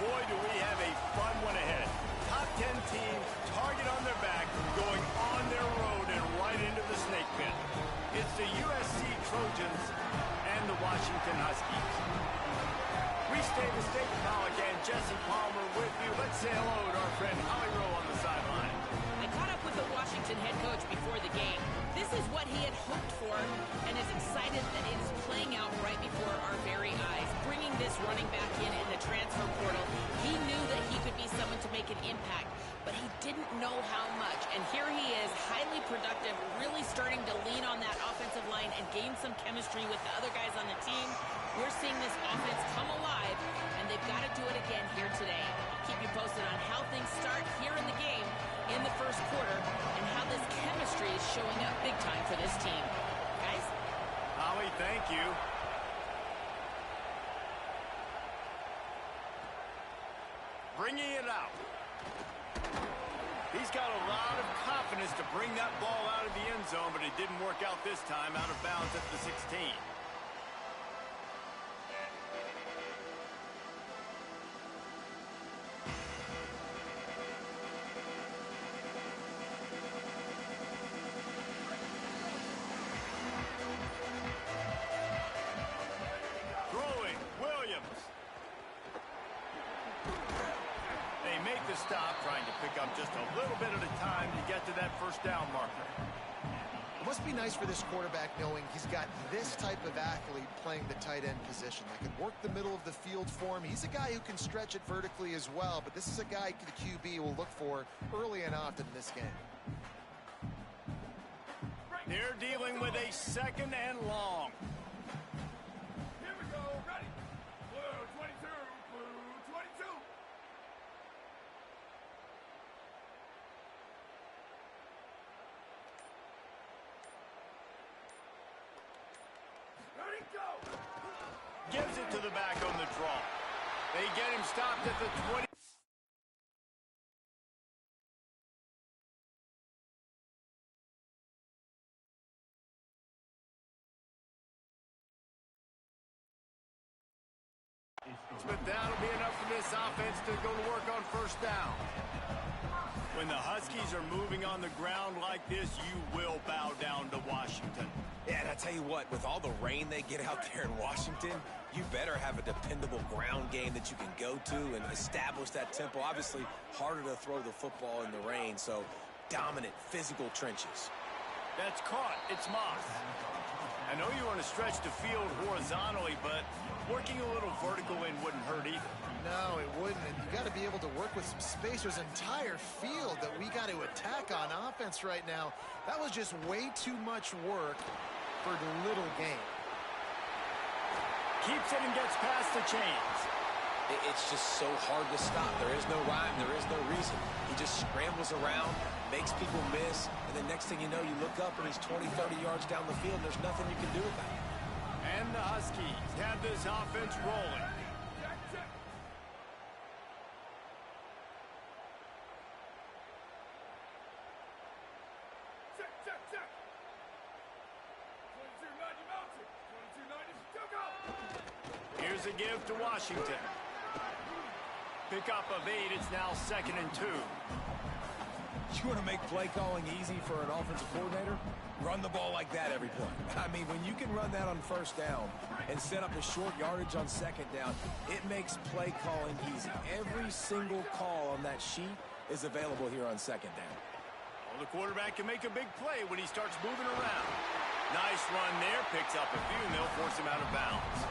boy, do we have a fun one ahead. Top 10 team, target on their back, going on their road and right into the snake pit. It's the USC Trojans and the Washington Huskies. Reese Davis, Dave Pollock, and Jesse Palmer with you. Let's say hello to our friend Holly Rowe on the sideline. I caught up with the Washington head coach before the game. This is what he had hoped for and is excited that it is playing out right before our very eyes. Bringing this running back in the transfer portal, he knew that he could be someone to make an impact, but he didn't know how much. And here he is, highly productive, really starting to lean on that offensive line and gain some chemistry with the other guys on the team. We're seeing this offense come alive, and they've got to do it again here today. I'll keep you posted on how things start here in the game in the first quarter and how this chemistry is showing up big time for this team. Guys? Holly, thank you. Bringing it out. He's got a lot of confidence to bring that ball out of the end zone, but it didn't work out this time, out of bounds at the 16. Stop, trying to pick up just a little bit at a time to get to that first down marker. It must be nice for this quarterback knowing he's got this type of athlete playing the tight end position that can work the middle of the field for him. He's a guy who can stretch it vertically as well, but this is a guy the QB will look for early and often in this game. They're dealing with a second and long. Here we go, ready. Blue 22, blue 22. Gives it to the back on the draw. They get him stopped at the 20. But that'll be enough for this offense to go to work on first down. When the Huskies are moving on the ground like this, you will bow down to Washington. Yeah, and I tell you what, with all the rain they get out there in Washington, you better have a dependable ground game that you can go to and establish that tempo. Obviously, harder to throw the football in the rain, so dominant, physical trenches. That's caught. It's Moss. I know you want to stretch the field horizontally, but working a little vertical in wouldn't hurt either. No, it wouldn't. And you got to be able to work with some space. There's an entire field that we got to attack on offense right now. That was just way too much work for the little game. Keeps it and gets past the chains. It's just so hard to stop. There is no rhyme. There is no reason. He just scrambles around, makes people miss, and the next thing you know, you look up and he's 20, 30 yards down the field, and there's nothing you can do about it. And the Huskies have this offense rolling. Check. 22-90 mounted. 22-90 go. Here's a give to Washington. Pick up of 8. It's now 2nd and 2. You want to make play calling easy for an offensive coordinator? Run the ball like that every play. I mean, when you can run that on first down and set up a short yardage on second down, it makes play calling easy. Every single call on that sheet is available here on second down. Well, the quarterback can make a big play when he starts moving around. Nice run there. Picks up a few, and they'll force him out of bounds.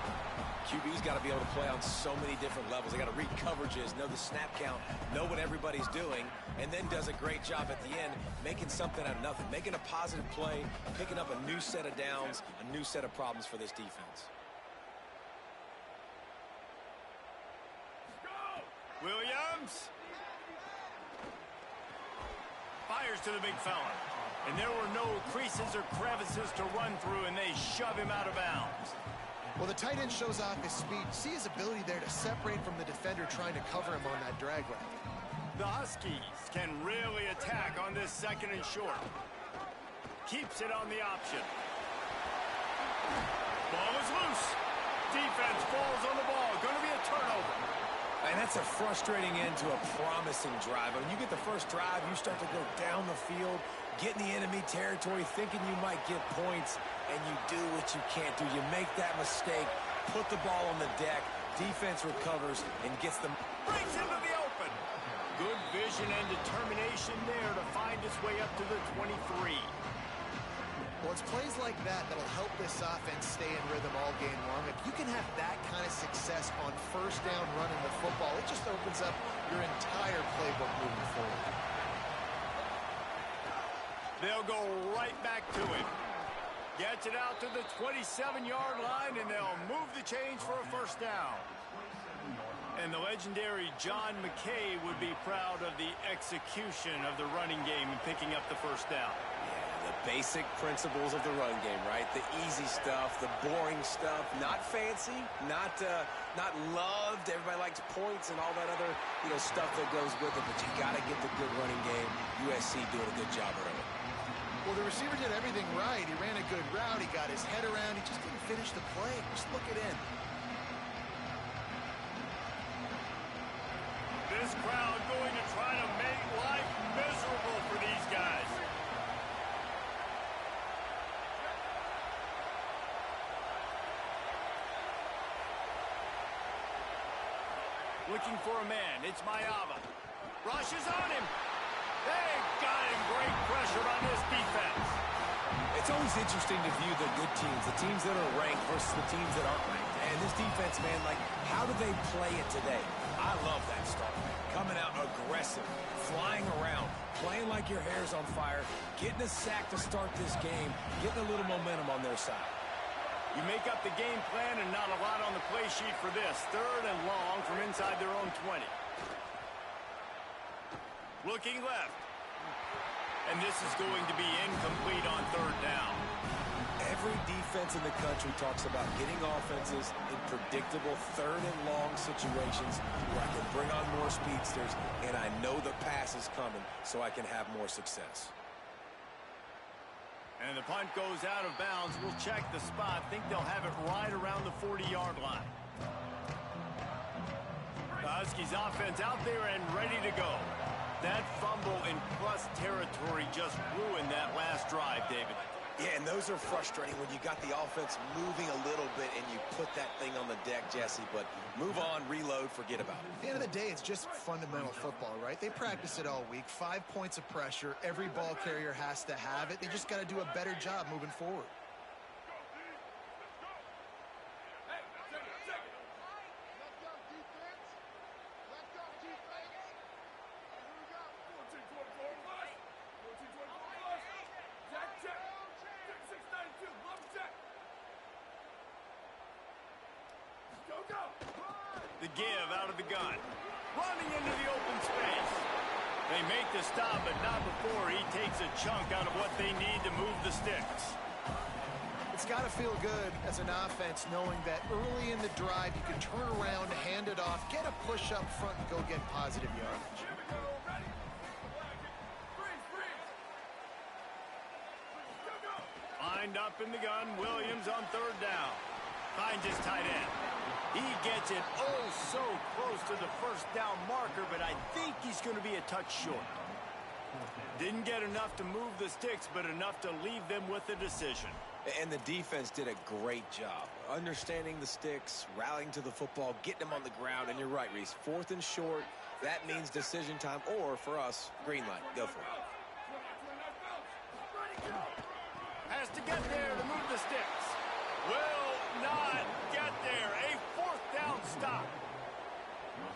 QB's got to be able to play on so many different levels. They got to read coverages, know the snap count, know what everybody's doing, and then does a great job at the end making something out of nothing, making a positive play, picking up a new set of downs, a new set of problems for this defense. Williams fires to the big fella. And there were no creases or crevices to run through, and they shove him out of bounds. Well, the tight end shows off his speed. See his ability there to separate from the defender trying to cover him on that drag route. The Huskies can really attack on this 2nd and short. Keeps it on the option. Ball is loose. Defense falls on the ball. Going to be a turnover. And that's a frustrating end to a promising drive. When you get the first drive, you start to go down the field, get in the enemy territory, thinking you might get points, and you do what you can't do. You make that mistake, put the ball on the deck, defense recovers and gets them. Breaks into the open. Good vision and determination there to find its way up to the 23. Well, it's plays like that that'll help this offense stay in rhythm all game long. If you can have that kind of success on first down running the football, it just opens up your entire playbook moving forward. They'll go right back to him. Gets it out to the 27-yard line, and they'll move the chains for a first down. And the legendary John McKay would be proud of the execution of the running game and picking up the first down. The basic principles of the run game, right? The easy stuff, the boring stuff, not fancy, not loved. Everybody likes points and all that other, stuff that goes with it, but you got to get the good running game. USC doing a good job of it. Well, the receiver did everything right. He ran a good route. He got his head around. He just didn't finish the play. Just look it in. This crowd going to try to make life miserable for these guys. Looking for a man. It's Mayava. Rushes on him. They got him. Great pressure on this defense. It's always interesting to view the good teams, the teams that are ranked versus the teams that aren't ranked. And this defense, man, how do they play it today? I love that start. Coming out aggressive, flying around, playing like your hair's on fire, getting a sack to start this game, getting a little momentum on their side. You make up the game plan and not a lot on the play sheet for this. Third and long from inside their own 20. Looking left. And this is going to be incomplete on third down. Every defense in the country talks about getting offenses in predictable third and long situations where I can bring on more speedsters and I know the pass is coming so I can have more success. And the punt goes out of bounds. We'll check the spot. Think they'll have it right around the 40-yard line. The Huskies offense out there and ready to go. That fumble in plus territory just ruined that last drive, David. Yeah, and those are frustrating when you got the offense moving a little bit and you put that thing on the deck, Jesse, but move on, reload, forget about it. At the end of the day, it's just fundamental football, right? They practice it all week. 5 points of pressure. Every ball carrier has to have it. They just got to do a better job moving forward. The give out of the gun. Running into the open space. They make the stop, but not before he takes a chunk out of what they need to move the sticks. It's got to feel good as an offense knowing that early in the drive you can turn around, hand it off, get a push up front, and go get positive yardage. Lined up in the gun, Williams on third down. Finds his tight end. He gets it so close to the first down marker, but I think he's going to be a touch short. Didn't get enough to move the sticks, but enough to leave them with a decision. And the defense did a great job understanding the sticks, rallying to the football, getting them on the ground. And you're right, Reese. 4th and short, that means decision time, or for us, green light. Go for it. Has to get there to move the sticks. Will not get there. A 4th down stop.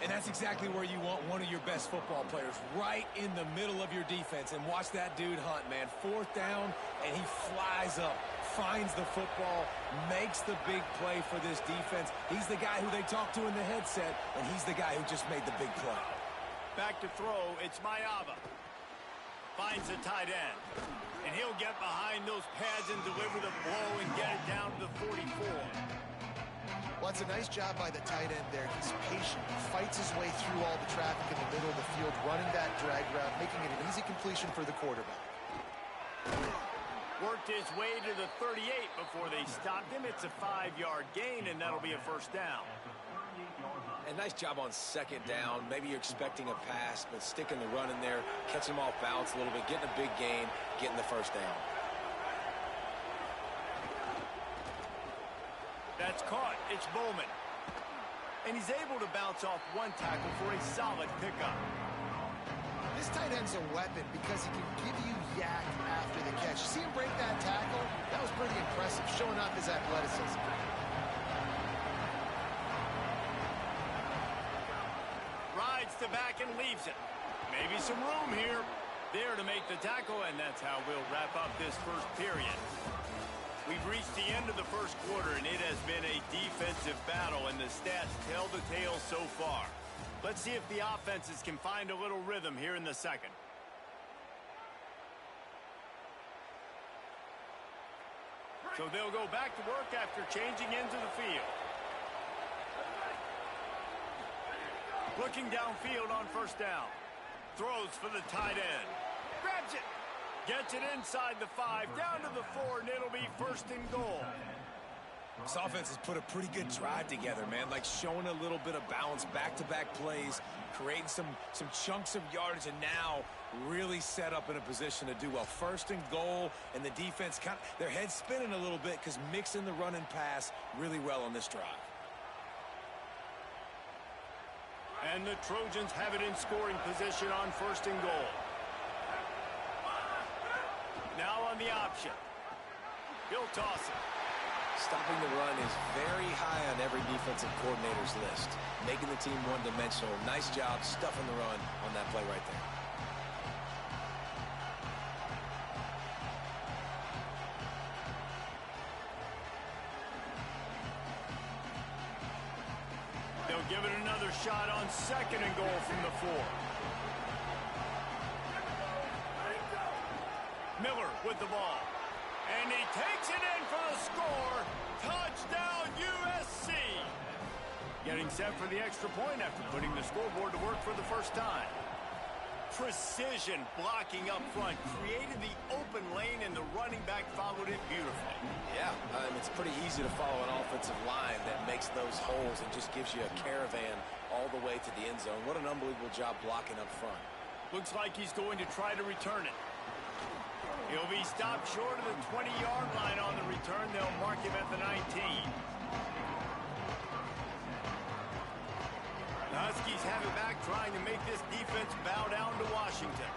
And that's exactly where you want one of your best football players, right in the middle of your defense. And watch that dude hunt, man. 4th down, and he flies up, finds the football, makes the big play for this defense. He's the guy who they talk to in the headset, and he's the guy who just made the big play. Back to throw, it's Mayava. Finds the tight end. And he'll get behind those pads and deliver the blow and get it down to the 44. Well, it's a nice job by the tight end there. He's patient. He fights his way through all the traffic in the middle of the field, running that drag route, making it an easy completion for the quarterback. Worked his way to the 38 before they stopped him. It's a 5-yard gain, and that'll be a first down. And nice job on second down. Maybe you're expecting a pass, but sticking the run in there, catching him off balance a little bit, getting a big gain, getting the first down. That's caught. It's Bowman. And he's able to bounce off one tackle for a solid pickup. This tight end's a weapon because he can give you yak after the catch. You see him break that tackle? That was pretty impressive, showing off his athleticism. Rides to back and leaves it. Maybe some room here. There to make the tackle, and that's how we'll wrap up this first period. We've reached the end of the first quarter, and it has been a defensive battle, and the stats tell the tale so far. Let's see if the offenses can find a little rhythm here in the second. So they'll go back to work after changing into the field. Looking downfield on first down. Throws for the tight end. Grabs it. Gets it inside the 5, down to the 4, and it'll be first and goal. This offense has put a pretty good drive together, man. Like showing a little bit of balance, back-to-back plays, creating some chunks of yardage, and now really set up in a position to do well. First and goal, and the defense, their head's spinning a little bit because mixing the run and pass really well on this drive. And the Trojans have it in scoring position on first and goal. Now on the option. He'll toss it. Stopping the run is very high on every defensive coordinator's list. Making the team one-dimensional. Nice job stuffing the run on that play right there. They'll give it another shot on second and goal from the 4. Miller with the ball. And he takes it in for the score. Touchdown, USC. Getting set for the extra point after putting the scoreboard to work for the first time. Precision blocking up front. Created the open lane, and the running back followed it beautifully. Yeah, it's pretty easy to follow an offensive line that makes those holes and just gives you a caravan all the way to the end zone. What an unbelievable job blocking up front. Looks like he's going to try to return it. He'll be stopped short of the 20-yard line on the return. They'll mark him at the 19. The Huskies have it back, trying to make this defense bow down to Washington.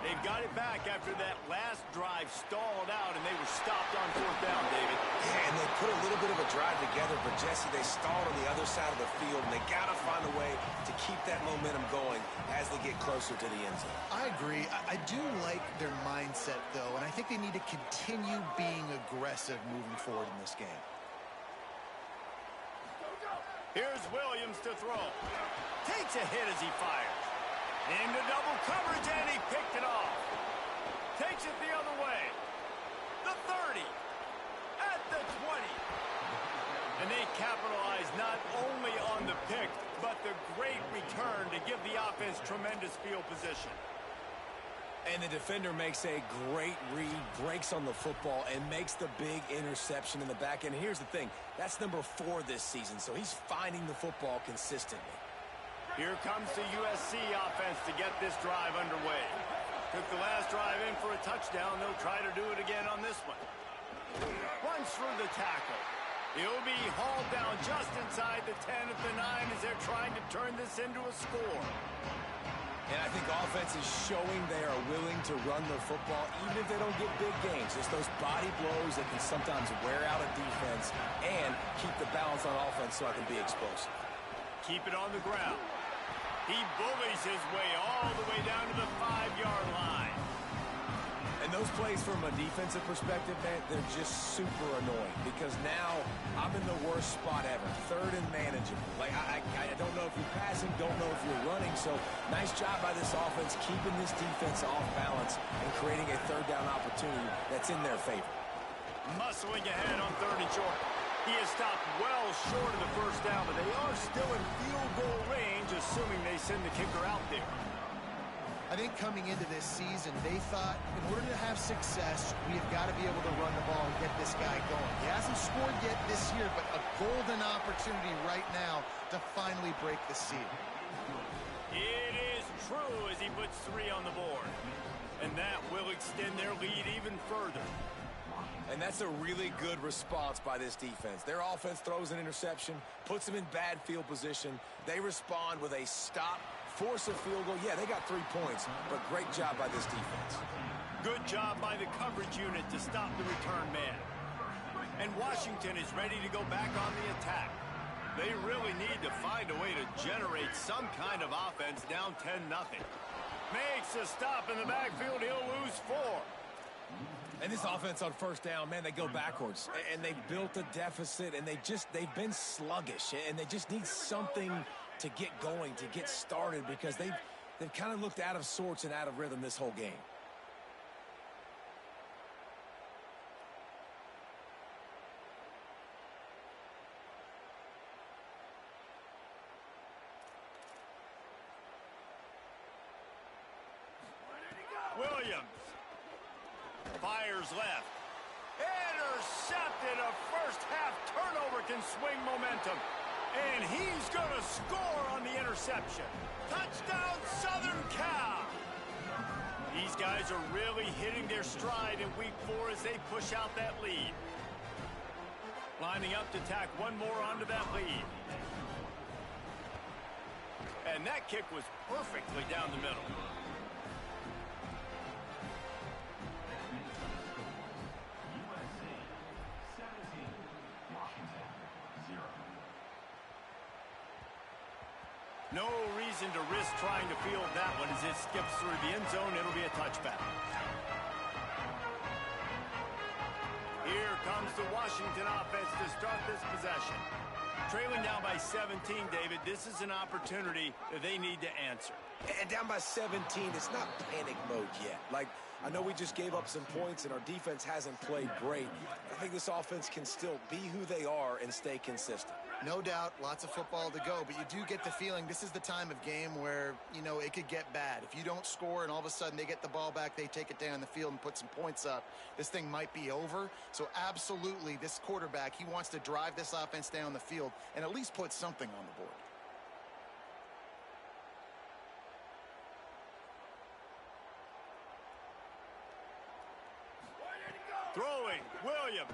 They've got it back after that last drive stalled out, and they were stopped on fourth down, David. Yeah, and they put a little bit of a drive together, but Jesse, they stalled on the other side of the field, and they got to find a way to keep that momentum going as they get closer to the end zone. I agree. I do like their mindset, though, and I think they need to continue being aggressive moving forward in this game. Here's Williams to throw. Takes a hit as he fires. Into double coverage, and he picked it off. Takes it the other way. The 30. At the 20. And they capitalize not only on the pick, but the great return to give the offense tremendous field position. And the defender makes a great read, breaks on the football, and makes the big interception in the back end. Here's the thing. That's number 4 this season, so he's finding the football consistently. Here comes the USC offense to get this drive underway. Took the last drive in for a touchdown. They'll try to do it again on this one. Runs through the tackle. He'll be hauled down just inside the 10 at the 9 as they're trying to turn this into a score. And I think offense is showing they are willing to run the football even if they don't get big gains. Just those body blows that can sometimes wear out a defense and keep the balance on offense so I can be explosive. Keep it on the ground. He bullies his way all the way down to the 5-yard line. And those plays from a defensive perspective, man, they're just super annoying because now I'm in the worst spot ever. Third and manageable. Like, I don't know if you're passing, don't know if you're running. So nice job by this offense keeping this defense off balance and creating a third down opportunity that's in their favor. Muscling ahead on 3rd and short. He is stopped well short of the first down, but they are still in field goal range, assuming they send the kicker out there. I think coming into this season, they thought in order to have success, we have got to be able to run the ball and get this guy going. He hasn't scored yet this year, but a golden opportunity right now to finally break the seal. It is true as he puts 3 on the board. And that will extend their lead even further. And that's a really good response by this defense. Their offense throws an interception, puts them in bad field position. They respond with a stop, force a field goal. Yeah, they got 3 points, but great job by this defense. Good job by the coverage unit to stop the return man. And Washington is ready to go back on the attack. They really need to find a way to generate some kind of offense down 10-0. Makes a stop in the backfield. He'll lose 4. And this offense on first down, man, they go backwards. And they've built a deficit, and they've been sluggish. And they just need something to get going, to get started, because they've kind of looked out of sorts and out of rhythm this whole game. Williams fires left. Intercepted. A first-half turnover can swing momentum. And he's going to score on the interception. Touchdown, Southern Cal. These guys are really hitting their stride in week 4 as they push out that lead. Lining up to tack one more onto that lead. And that kick was perfectly down the middle. No reason to risk trying to field that one as it skips through the end zone. It'll be a touchback. Here comes the Washington offense to start this possession. Trailing down by 17, David, this is an opportunity that they need to answer. And down by 17, it's not panic mode yet. Like, I know we just gave up some points and our defense hasn't played great. I think this offense can still be who they are and stay consistent. No doubt, lots of football to go, but you do get the feeling this is the time of game where, you know, it could get bad. If you don't score and all of a sudden they get the ball back, they take it down the field and put some points up, this thing might be over. So absolutely, this quarterback, he wants to drive this offense down the field and at least put something on the board. Throwing, Williams.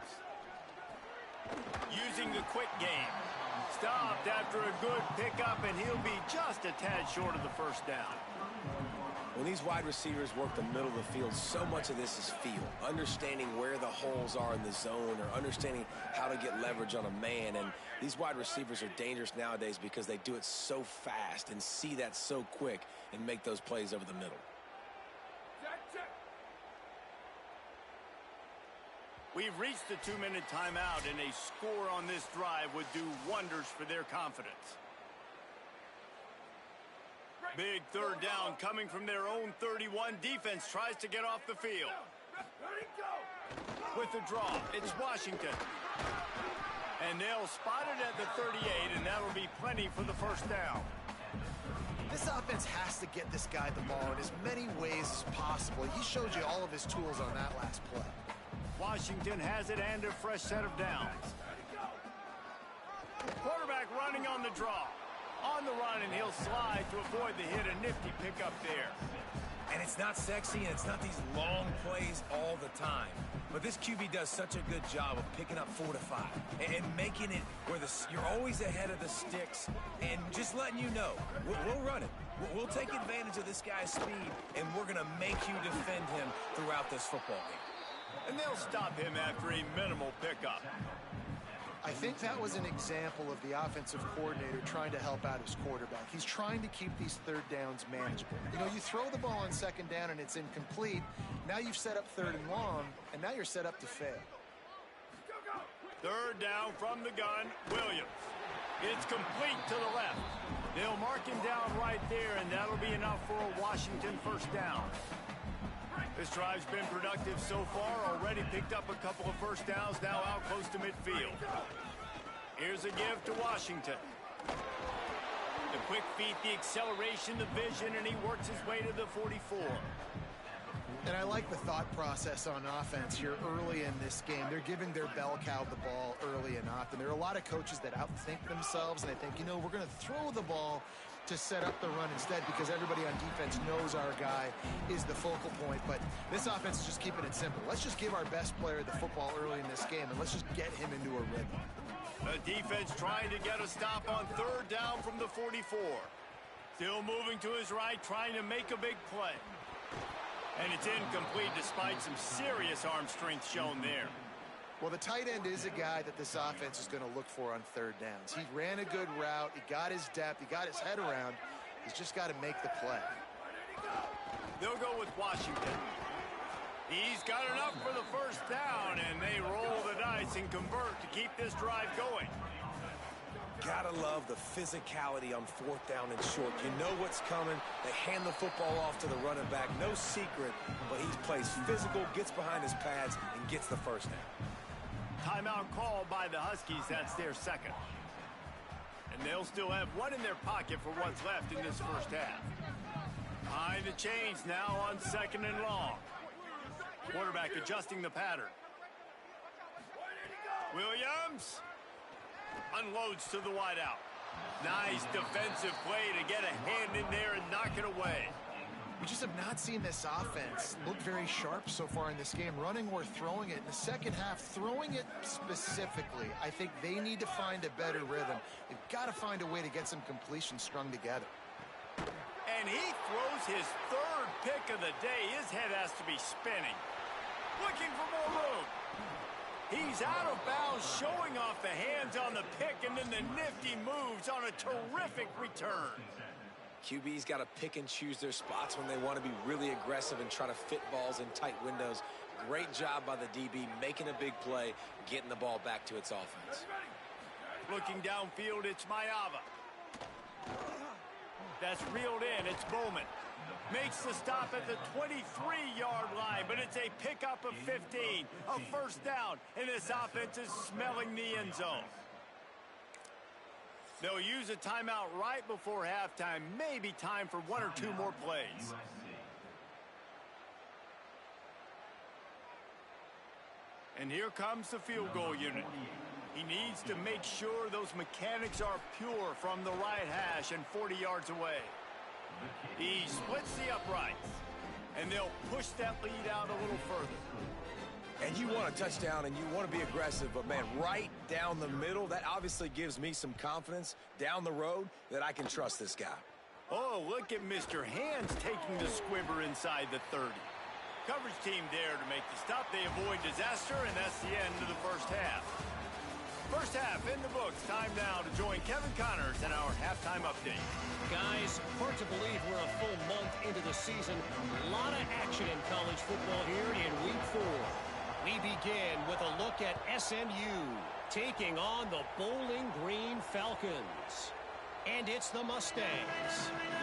Using the quick game. Stopped after a good pickup, and he'll be just a tad short of the first down. When these wide receivers work the middle of the field, so much of this is feel. Understanding where the holes are in the zone or understanding how to get leverage on a man. And these wide receivers are dangerous nowadays because they do it so fast and see that so quick and make those plays over the middle. We've reached the 2-minute timeout, and a score on this drive would do wonders for their confidence. Big third down coming from their own 31. Defense tries to get off the field. With the draw, it's Washington. And they'll spot it at the 38, and that'll be plenty for the first down. This offense has to get this guy the ball in as many ways as possible. He showed you all of his tools on that last play. Washington has it and a fresh set of downs. Quarterback running on the draw. On the run, and he'll slide to avoid the hit. A nifty pickup there. And it's not sexy, and it's not these long plays all the time. But this QB does such a good job of picking up 4 to 5 and making it where you're always ahead of the sticks and just letting you know, we'll run it. We'll take advantage of this guy's speed, and we're going to make you defend him throughout this football game. And they'll stop him after a minimal pickup. I think that was an example of the offensive coordinator trying to help out his quarterback. He's trying to keep these third downs manageable. You know, you throw the ball on second down and it's incomplete. Now you've set up third and long, and now you're set up to fail. Third down from the gun, Williams. It's complete to the left. They'll mark him down right there, and that'll be enough for a Washington first down. This drive's been productive so far. Already picked up a couple of first downs, now out close to midfield. Here's a give to Washington. The quick feet, the acceleration, the vision, and he works his way to the 44. And I like the thought process on offense here early in this game. They're giving their bell cow the ball early and often. There are a lot of coaches that outthink themselves, and they think, you know, we're going to throw the ball to set up the run instead because everybody on defense knows our guy is the focal point. But this offense is just keeping it simple. Let's just give our best player the football early in this game, and let's just get him into a rhythm. The defense trying to get a stop on third down from the 44. Still moving to his right, trying to make a big play. And it's incomplete despite some serious arm strength shown there. Well, the tight end is a guy that this offense is going to look for on third downs. He ran a good route. He got his depth. He got his head around. He's just got to make the play. They'll go with Washington. He's got enough for the first down, and they roll the dice and convert to keep this drive going. Gotta love the physicality on fourth down and short. You know what's coming. They hand the football off to the running back. No secret, but he plays physical, gets behind his pads, and gets the first down. Timeout called by the Huskies. That's their second. And they'll still have one in their pocket for what's left in this first half. Behind the chains now on second and long. Quarterback adjusting the pattern. Williams unloads to the wideout. Nice defensive play to get a hand in there and knock it away. We just have not seen this offense look very sharp so far in this game, running or throwing it. In the second half, throwing it specifically, I think they need to find a better rhythm. They've got to find a way to get some completions strung together. And he throws his third pick of the day. His head has to be spinning. Looking for more room. He's out of bounds, showing off the hands on the pick, and then the nifty moves on a terrific return. QB's got to pick and choose their spots when they want to be really aggressive and try to fit balls in tight windows. Great job by the DB, making a big play, getting the ball back to its offense. Looking downfield, it's Mayava. That's reeled in, it's Bowman. Makes the stop at the 23-yard line, but it's a pickup of 15, a first down, and this offense is smelling the end zone. They'll use a timeout right before halftime, maybe time for one or two more plays. And here comes the field goal unit. He needs to make sure those mechanics are pure from the right hash and 40 yards away. He splits the uprights, and they'll push that lead out a little further. And you want a touchdown, and you want to be aggressive, but, man, right down the middle, that obviously gives me some confidence down the road that I can trust this guy. Oh, look at Mr. Hands taking the squibber inside the 30. Coverage team there to make the stop. They avoid disaster, and that's the end of the first half. First half in the books. Time now to join Kevin Connors in our halftime update. Guys, hard to believe we're a full month into the season. A lot of action in college football here in Week 4. We begin with a look at SMU taking on the Bowling Green Falcons. And it's the Mustangs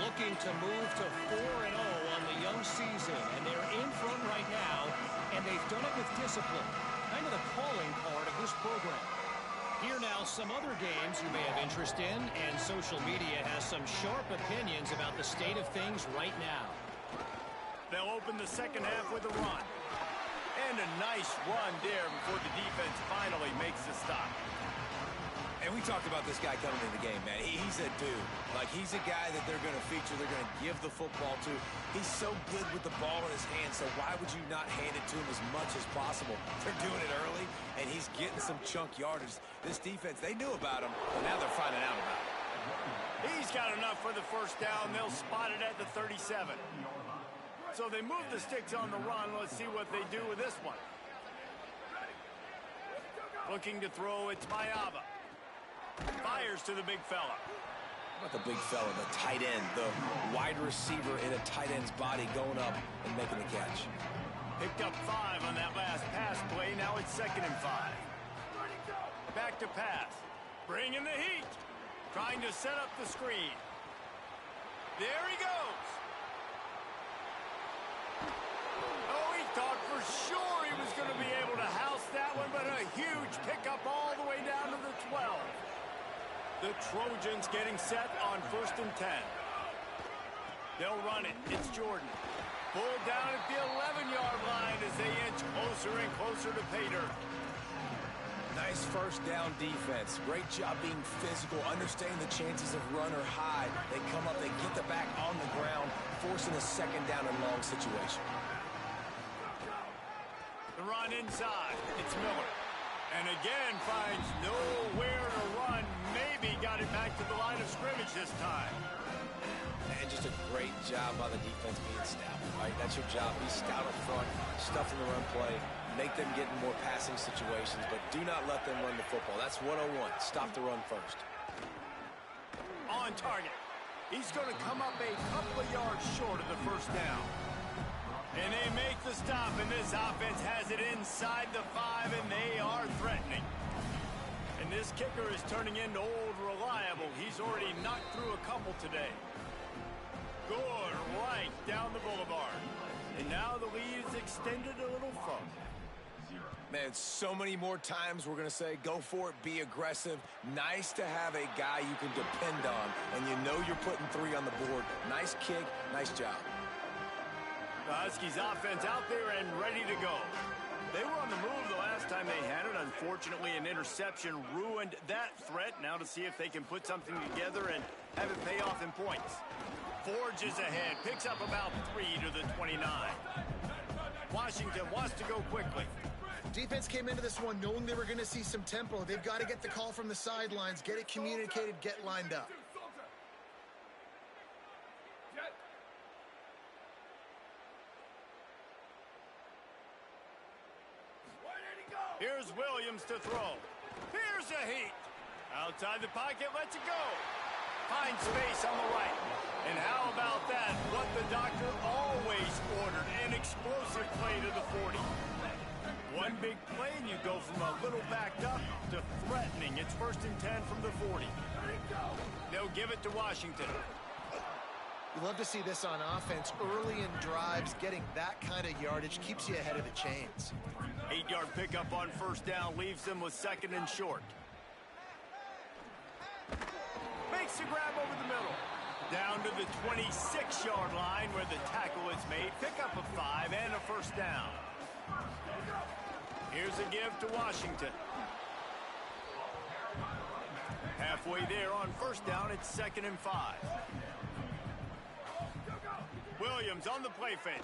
looking to move to 4-0 on the young season. And they're in front right now, and they've done it with discipline. Kind of the calling part of this program. Here now, some other games you may have interest in, and social media has some sharp opinions about the state of things right now. They'll open the second half with a run. And a nice run there before the defense finally makes the stop. And we talked about this guy coming into the game, man. He's a dude. Like, he's a guy that they're going to feature, they're going to give the football to. He's so good with the ball in his hands, so why would you not hand it to him as much as possible? They're doing it early, and he's getting some chunk yardage. This defense, they knew about him, but now they're finding out about it. He's got enough for the first down. They'll spot it at the 37. So they move the sticks on the run. Let's see what they do with this one. Looking to throw, it's Mayava. Fires to the big fella. How about the big fella, the tight end, the wide receiver in a tight end's body going up and making the catch. Picked up 5 on that last pass play. Now it's 2nd and 5. Back to pass. Bringing the heat. Trying to set up the screen. There he goes. Oh, he thought for sure he was going to be able to house that one, but a huge pickup all the way down to the 12. The The Trojans getting set on 1st and 10. They'll run it. It's Jordan. Pulled down at the 11-yard line as they inch closer and closer to pay dirt. Nice first down defense. Great job being physical, understanding the chances of run or hide. They come up, they get the back on the ground, forcing a 2nd down and long situation. The run inside. It's Miller. And again finds nowhere to run. Maybe got it back to the line of scrimmage this time. And just a great job by the defense being stout, right? That's your job. Be stout up front, stuff in the run play, make them get in more passing situations, but do not let them run the football. That's 101. Stop the run first. On target. He's going to come up a couple of yards short of the 1st down. And they make the stop, and this offense has it inside the 5, and they are threatening. And this kicker is turning into old reliable. He's already knocked through a couple today. Good right down the boulevard. And now the lead is extended a little further. Man, so many more times we're going to say, go for it, be aggressive. Nice to have a guy you can depend on, and you know you're putting 3 on the board. Nice kick, nice job. The Huskies offense out there and ready to go. They were on the move the last time they had it. Unfortunately, an interception ruined that threat. Now to see if they can put something together and have it pay off in points. Forges ahead, picks up about 3 to the 29. Washington wants to go quickly. Defense came into this one knowing they were going to see some tempo. They've got to get the call from the sidelines, get it communicated, get lined up. Here's Williams to throw. Here's a heat. Outside the pocket, lets it go. Finds space on the right. And how about that? What the doctor always ordered, an explosive play to the 40. One big play and you go from a little backed up to threatening. It's 1st and 10 from the 40. They'll give it to Washington. You love to see this on offense. Early in drives, getting that kind of yardage keeps you ahead of the chains. 8-yard pickup on 1st down leaves them with 2nd and short. Makes a grab over the middle. Down to the 26-yard line where the tackle is made. Pickup of 5 and a 1st down. Here's a give to Washington. Halfway there on 1st down, it's 2nd and 5. Williams on the play fake.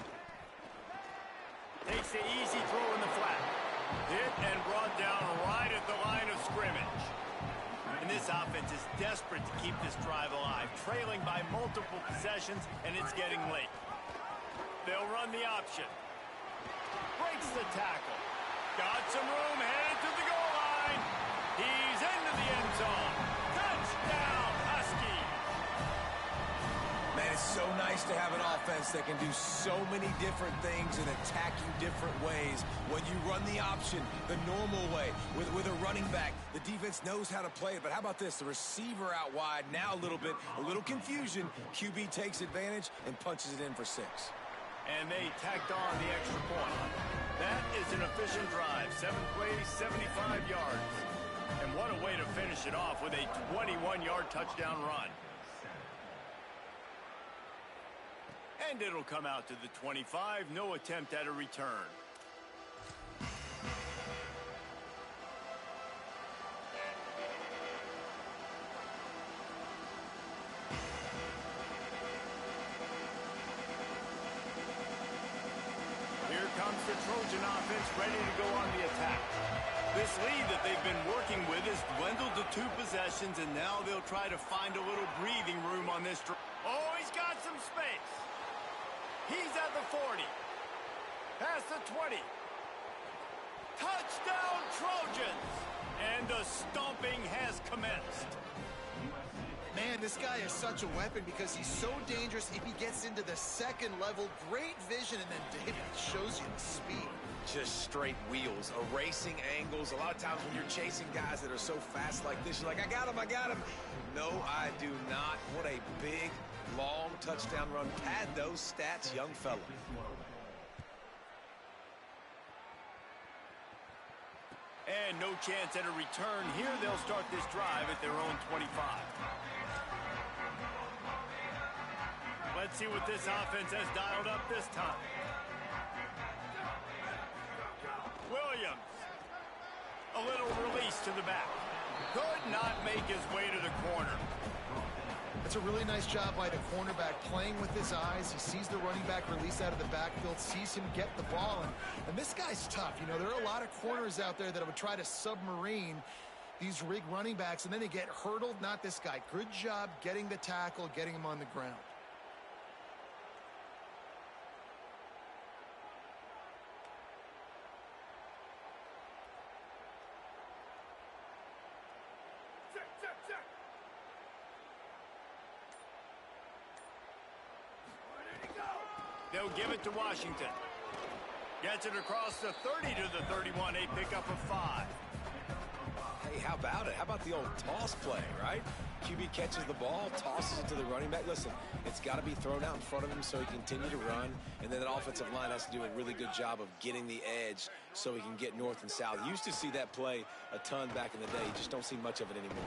Takes the easy throw in the flat. Hit and brought down right at the line of scrimmage. And this offense is desperate to keep this drive alive, trailing by multiple possessions, and it's getting late. They'll run the option. Breaks the tackle. Got some room, headed to the goal line. He's into the end zone. Touchdown, Husky. Man, it's so nice to have an offense that can do so many different things and attack you different ways. When you run the option, the normal way, with a running back, the defense knows how to play it. But how about this? The receiver out wide, now a little confusion. QB takes advantage and punches it in for 6. And they tacked on the extra point. That is an efficient drive. 7 plays, 75 yards. And what a way to finish it off with a 21-yard touchdown run. And it'll come out to the 25. No attempt at a return. Here comes the Trojan offense ready to go on the attack. This lead that they've been working with has dwindled to 2 possessions, and now they'll try to find a little breathing room on this. Oh, he's got some space. He's at the 40. Past the 20. Touchdown, Trojans! And the stomping has commenced. Man, this guy is such a weapon because he's so dangerous if he gets into the 2nd level. Great vision, and then David shows you the speed. Just straight wheels, erasing angles. A lot of times when you're chasing guys that are so fast like this, you're like, I got him. No, I do not. What a big, long touchdown run. Pad those stats, young fella. And no chance at a return here. They'll start this drive at their own 25. Let's see what this offense has dialed up this time. Williams. A little release to the back. Could not make his way to the corner. It's a really nice job by the cornerback playing with his eyes. He sees the running back release out of the backfield, sees him get the ball. And this guy's tough. You know, there are a lot of corners out there that would try to submarine these rig running backs, and then they get hurdled. Not this guy. Good job getting the tackle, getting him on the ground. They'll give it to Washington. Gets it across the 30 to the 31. A pickup of 5. Hey, how about it? How about the old toss play, right? QB catches the ball, tosses it to the running back. Listen, it's got to be thrown out in front of him so he can continue to run. And then the offensive line has to do a really good job of getting the edge so he can get north and south. Used to see that play a ton back in the day. You just don't see much of it anymore.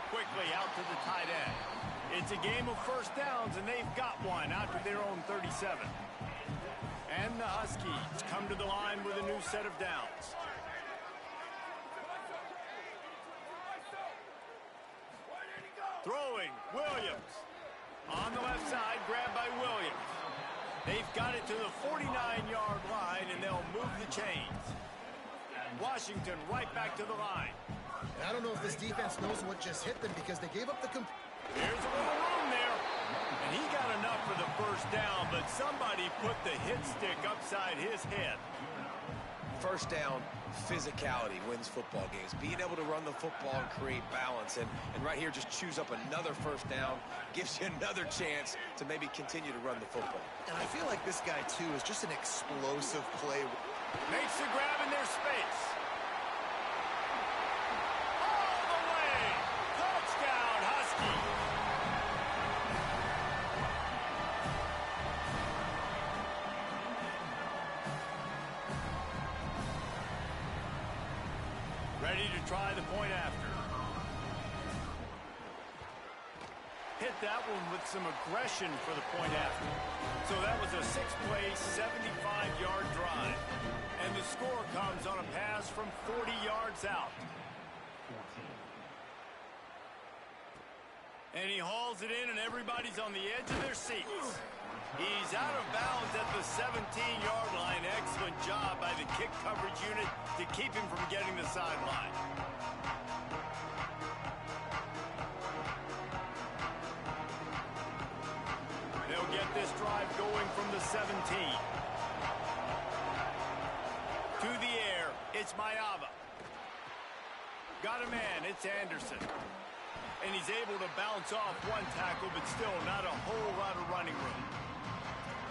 Quickly out to the tight end. It's a game of first downs, and they've got one out to their own 37. And the Huskies come to the line with a new set of downs. Throwing, Williams. On the left side, grabbed by Williams. They've got it to the 49-yard line, and they'll move the chains. Washington right back to the line. And I don't know if this defense knows what just hit them because they gave up the... Here's a little room there. And he got enough for the first down, but somebody put the hit stick upside his head. First down, physicality wins football games. Being able to run the football and create balance. And right here, just choose up another first down. Gives you another chance to maybe continue to run the football. And I feel like this guy, too, is just an explosive play. Makes the grab in their space. All the way. Touchdown, Husky. Ready to try the point after. Hit that one with some aggression for the point after. So that was a 6-play, 75-yard drive. And the score comes on a pass from 40 yards out. And he hauls it in, and everybody's on the edge of their seats. He's out of bounds at the 17-yard line. Excellent job by the kick coverage unit to keep him from getting the sideline. They'll get this drive going from the 17. To the air, it's Mayava. Got a man, it's Anderson. And he's able to bounce off one tackle, but still not a whole lot of running room.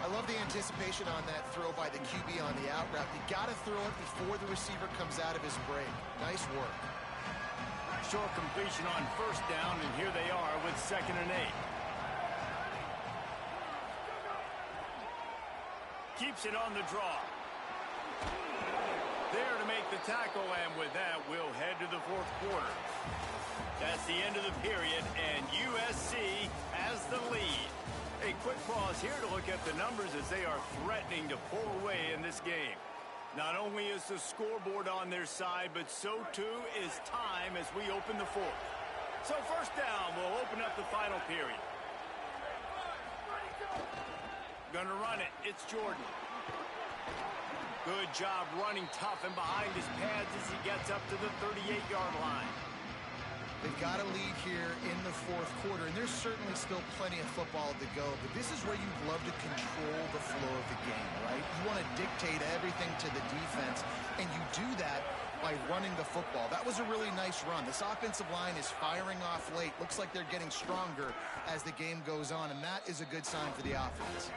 I love the anticipation on that throw by the QB on the out route. You got to throw it before the receiver comes out of his break. Nice work. Short completion on first down, and here they are with 2nd and 8. Keeps it on the draw. There to make the tackle, and with that, we'll head to the 4th quarter. That's the end of the period, and USC has the lead. A quick pause here to look at the numbers as they are threatening to pull away in this game. Not only is the scoreboard on their side, but so too is time as we open the 4th. So first down, we'll open up the final period. Gonna run it, it's Jordan. Good job running tough and behind his pads as he gets up to the 38-yard line. They've got a lead here in the 4th quarter, and there's certainly still plenty of football to go, but this is where you'd love to control the flow of the game, right? You want to dictate everything to the defense, and you do that by running the football. That was a really nice run. This offensive line is firing off late. Looks like they're getting stronger as the game goes on, and that is a good sign for the offense.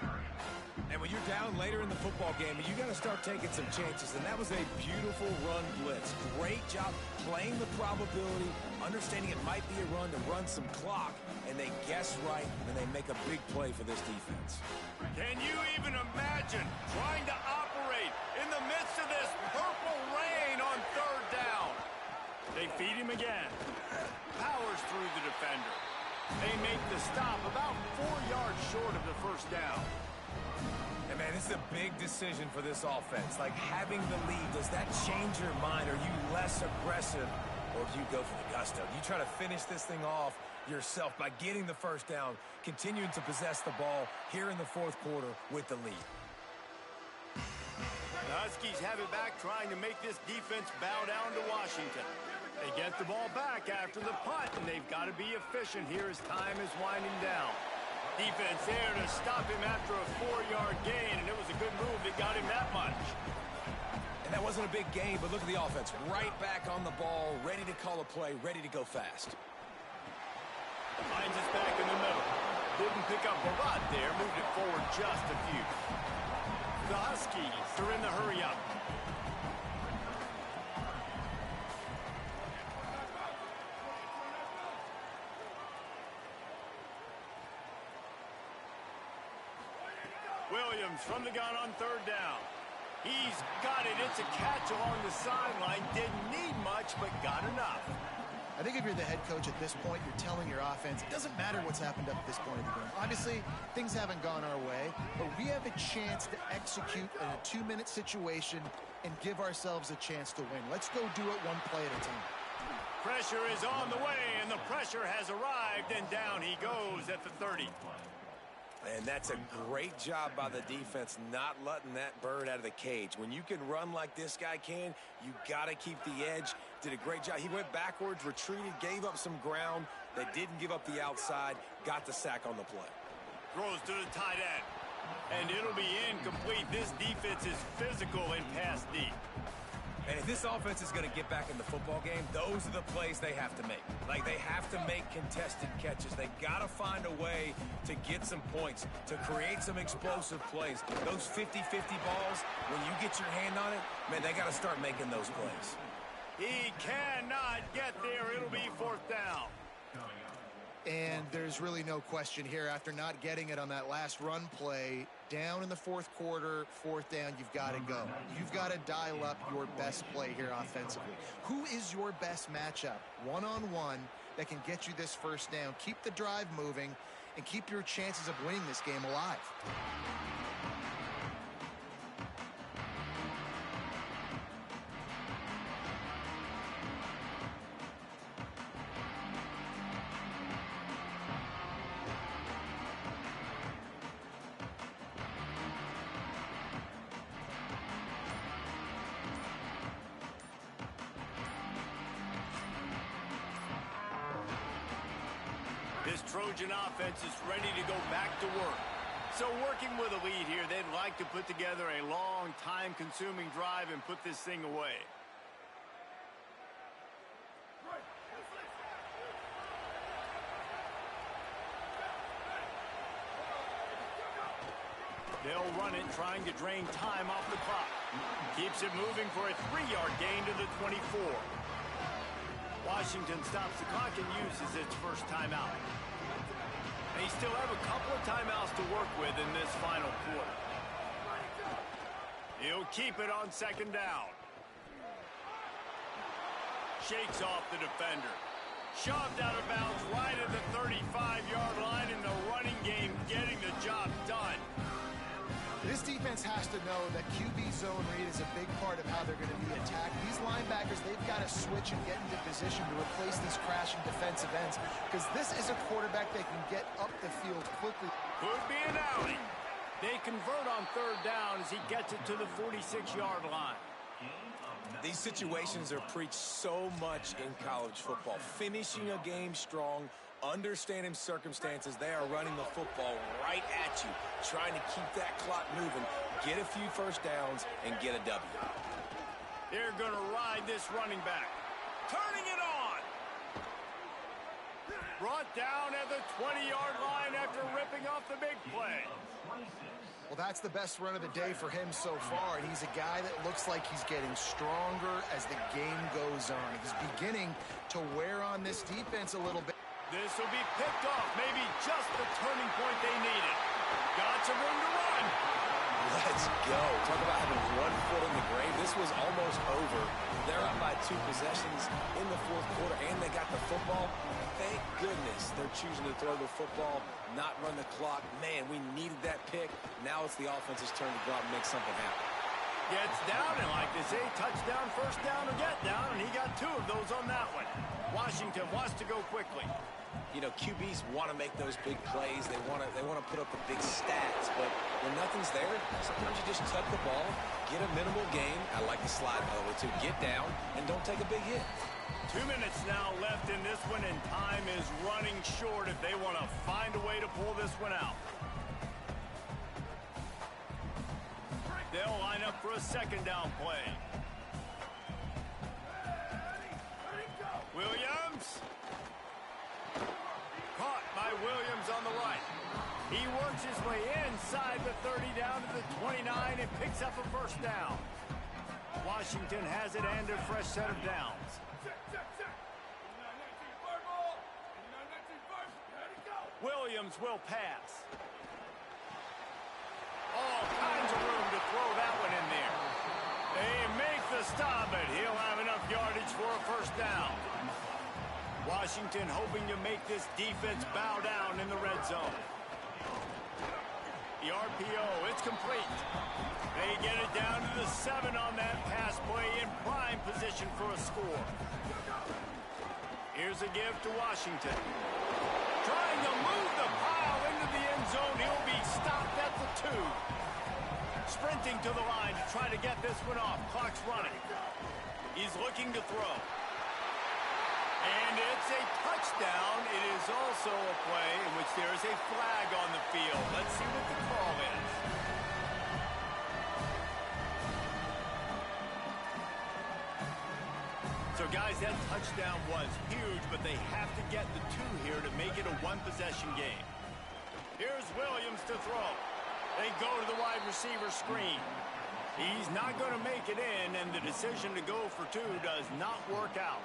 And when you're down later in the football game, you got to start taking some chances. And that was a beautiful run blitz. Great job playing the probability, understanding it might be a run some clock, and they guess right, and they make a big play for this defense. Can you even imagine trying to operate in the midst of this purple rain on 3rd down? feed him again. Powers through the defender. They make the stop about 4 yards short of the first down. And man, this is a big decision for this offense. Like, having the lead, does that change your mind? Are you less aggressive, or do you go for the gusto? Do you try to finish this thing off yourself by getting the first down, continuing to possess the ball here in the fourth quarter with the lead? The Huskies have it back, trying to make this defense bow down to Washington. They get the ball back after the punt, and they've got to be efficient here as time is winding down. Defense there to stop him after a 4-yard gain, and it was a good move that got him that much. And that wasn't a big gain, but look at the offense. Right back on the ball, ready to call a play, ready to go fast. Finds us back in the middle. Didn't pick up a lot there, moved it forward just a few. The Huskies are in the hurry-up. Williams from the gun on third down. He's got it. It's a catch along the sideline. Didn't need much, but got enough. I think if you're the head coach at this point, you're telling your offense, it doesn't matter what's happened up at this point of the game. Obviously, things haven't gone our way, but we have a chance to execute in a 2-minute situation and give ourselves a chance to win. Let's go do it one play at a time. Pressure is on the way, and the pressure has arrived, and down he goes at the 30. And that's a great job by the defense not letting that bird out of the cage. When you can run like this guy can, you got to keep the edge. Did a great job. He went backwards, retreated, gave up some ground. They didn't give up the outside, got the sack on the play. Throws to the tight end. And it'll be incomplete. This defense is physical and pass deep. And if this offense is going to get back in the football game, those are the plays they have to make. Like, they have to make contested catches. They got to find a way to get some points, to create some explosive plays. Those 50-50 balls, when you get your hand on it, man, they got to start making those plays. He cannot get there. It'll be fourth down. And there's really no question here. After not getting it on that last run play, down in the fourth quarter, fourth down, you've got to go. You've got to dial up your best play here offensively. Who is your best matchup, one-on-one, that can get you this first down? Keep the drive moving and keep your chances of winning this game alive. This Trojan offense is ready to go back to work. So working with a lead here, they'd like to put together a long, time-consuming drive and put this thing away. They'll run it, trying to drain time off the clock. Keeps it moving for a 3-yard gain to the 24. Washington stops the clock and uses its first timeout. They still have a couple of timeouts to work with in this final quarter. He'll keep it on second down. Shakes off the defender. Shoved out of bounds right at the 35-yard line, and the running game getting the job done. This defense has to know that QB zone read is a big part of how they're going to be attacked. These linebackers, they've got to switch and get into position to replace these crashing defensive ends, because this is a quarterback that can get up the field quickly. Could be an alley. They convert on third down as he gets it to the 46-yard line. These situations are preached so much in college football. Finishing a game strong, understanding circumstances. They are running the football right at you, trying to keep that clock moving, get a few first downs, and get a W. They're going to ride this running back. Turning it on. Brought down at the 20-yard line after ripping off the big play. Well, that's the best run of the day for him so far, and he's a guy that looks like he's getting stronger as the game goes on. He's beginning to wear on this defense a little bit. This will be picked off, maybe just the turning point they needed. Got some room to run. Let's go. Talk about having one foot in the grave. This was almost over. They're up by 2 possessions in the fourth quarter, and they got the football. Thank goodness they're choosing to throw the football, not run the clock. Man, we needed that pick. Now it's the offense's turn to go out and make something happen. Gets down, and like they say, touchdown, first down, or get down, and he got 2 of those on that one. Washington wants to go quickly. You know, QBs want to make those big plays. They want to put up the big stats. But when nothing's there, sometimes you just tuck the ball, get a minimal gain. I like the slide, by the way, too. Get down and don't take a big hit. 2 minutes now left in this one, and time is running short if they want to find a way to pull this one out. They'll line up for a second down play. Williams. Caught by Williams on the right. He works his way inside the 30 down to the 29 and picks up a first down. Washington has it and a fresh set of downs. Williams will pass. All kinds of room to throw that one in there. They make the stop, but he'll have enough yardage for a first down. Washington hoping to make this defense bow down in the red zone. The RPO, it's complete. They get it down to the 7 on that pass play in prime position for a score. Here's a give to Washington. Trying to move the pile into the end zone. He'll be stopped at the 2. Sprinting to the line to try to get this one off. Clock's running. He's looking to throw. And it's a touchdown. It is also a play in which there is a flag on the field. Let's see what the call is. So, guys, that touchdown was huge, but they have to get the 2 here to make it a 1-possession game. Here's Williams to throw. They go to the wide receiver screen. He's not going to make it in, and the decision to go for 2 does not work out.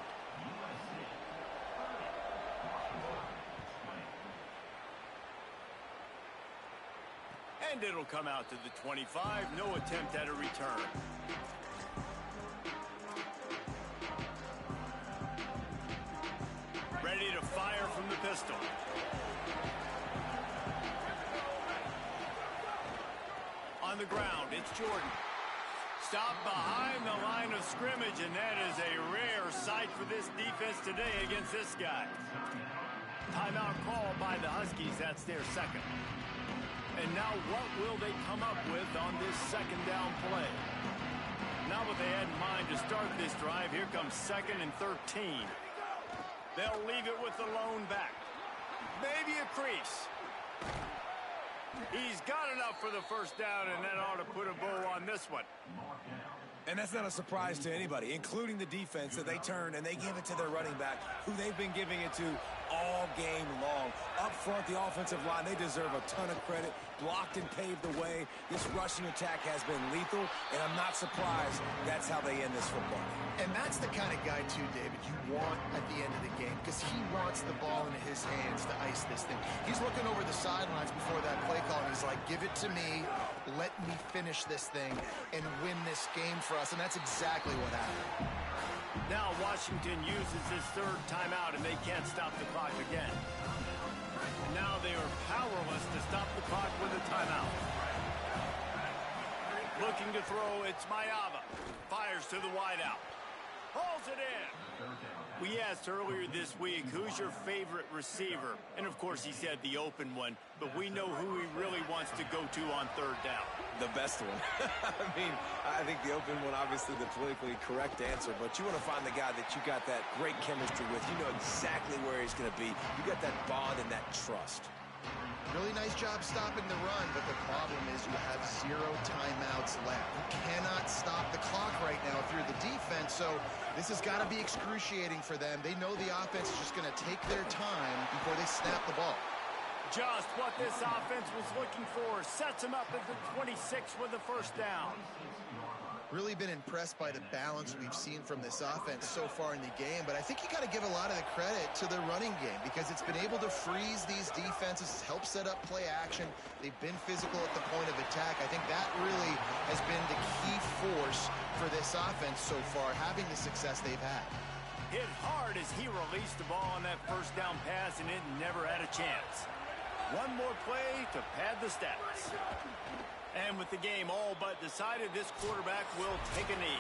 And it'll come out to the 25. No attempt at a return. Ready to fire from the pistol. On the ground, it's Jordan. Stopped behind the line of scrimmage, and that is a rare sight for this defense today against this guy. Timeout call by the Huskies. That's their second. And now what will they come up with on this second down play? Not what they had in mind to start this drive. Here comes 2nd and 13. They'll leave it with the lone back. Maybe a crease. He's got enough for the first down, and that ought to put a bow on this one. And that's not a surprise to anybody, including the defense, that they turn and they give it to their running back, who they've been giving it to all game long. Up front, the offensive line, they deserve a ton of credit. Blocked and paved the way. This rushing attack has been lethal, and I'm not surprised that's how they end this football game. And that's the kind of guy, too, David, you want at the end of the game, because he wants the ball into his hands to ice this thing. He's looking over the sidelines before that play call, and he's like, give it to me, let me finish this thing, and win this game for us, and that's exactly what happened. Now Washington uses his 3rd timeout, and they can't stop the clock again. Now they are powerless to stop the clock with a timeout. Looking to throw, it's Mayava. Fires to the wideout. Hauls it in. We asked earlier this week, who's your favorite receiver? And, of course, he said the open one, but we know who he really wants to go to on 3rd down. The best one. I think the open one, obviously the politically correct answer, but you want to find the guy that you got that great chemistry with. You know exactly where he's going to be. You got that bond and that trust. Really nice job stopping the run, but the problem is you have 0 timeouts left. You cannot stop the clock right now if you're the defense, so this has got to be excruciating for them. They know the offense is just going to take their time before they snap the ball. Just what this offense was looking for. Sets him up at the 26 with the first down. Really been impressed by the balance we've seen from this offense so far in the game, but I think you got to give a lot of the credit to the running game because it's been able to freeze these defenses, help set up play action. They've been physical at the point of attack. I think that really has been the key force for this offense so far, having the success they've had. Hit hard as he released the ball on that first down pass, and it never had a chance. One more play to pad the stats. And with the game all but decided, this quarterback will take a knee.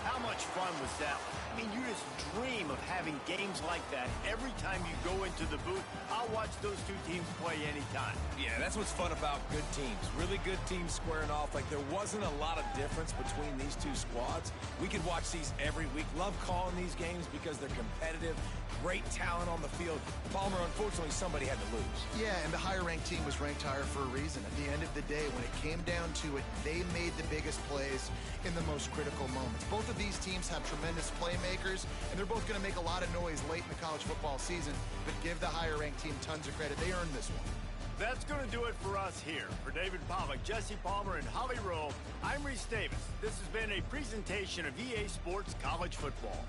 How much fun was that? I mean, you just dream of having games like that every time you go into the booth. I'll watch those two teams play anytime. Yeah, that's what's fun about good teams. Really good teams squaring off. Like, there wasn't a lot of difference between these two squads. We could watch these every week. Love calling these games because they're competitive. Great talent on the field. Palmer, unfortunately, somebody had to lose. Yeah, and the higher-ranked team was ranked higher for a reason. At the end of the day, when it came down to it, they made the biggest plays in the most critical moments. Both of these teams have tremendous playmakers, and they're both going to make a lot of noise late in the college football season, but give the higher-ranked team tons of credit. They earned this one. That's going to do it for us here. For David Pollack, Jesse Palmer, and Holly Rowe, I'm Reese Davis. This has been a presentation of EA Sports College Football.